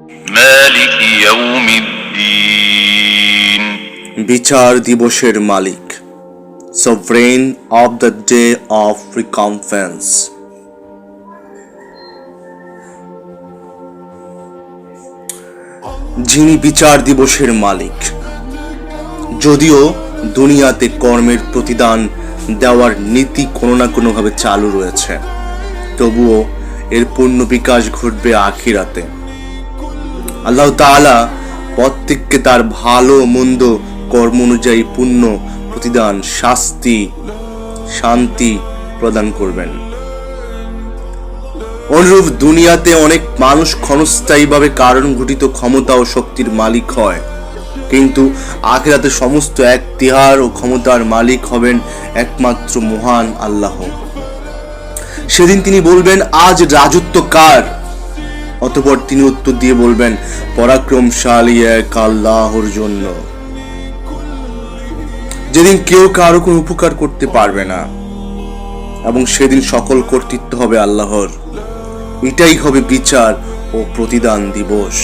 مالك يوم الدين বিচার দিবসের মালিক, sovereign of the day of recompense. যিনি বিচার দিবসের মালিক। যদিও দুনিয়াতে কর্মের প্রতিদান দেওয়ার নীতি কোনো না কোনোভাবে চালু রয়েছে, তবুও এর পূর্ণ বিকাশ ঘটবে আখিরাতে। আল্লাহ তাআলা প্রত্যেককে তার ভালো মন্দ কর্ম অনুযায়ী পূর্ণ প্রতিদান, শাস্তি, শান্তি প্রদান করবেন। অনুরূপ দুনিয়াতে অনেক মানুষ ক্ষণস্থায়ীভাবে কারণ ঘটিত ক্ষমতা ও শক্তির মালিক হয়, কিন্তু আখিরাতে সমস্ত এখতিয়ার ও ক্ষমতার মালিক হবেন একমাত্র মহান আল্লাহ। সেদিন তিনি বলবেন, আজ রাজত্ব কার? অতঃপর তিনি উত্তর দিয়ে বলবেন, পরাক্রমশালী এক আল্লাহর জন্য। যেদিন কেউ কারো কোনো উপকার করতে পারবে না এবং সেদিন সকল কর্তৃত্ব হবে আল্লাহর। এটাই হবে বিচার ও প্রতিদান দিবস।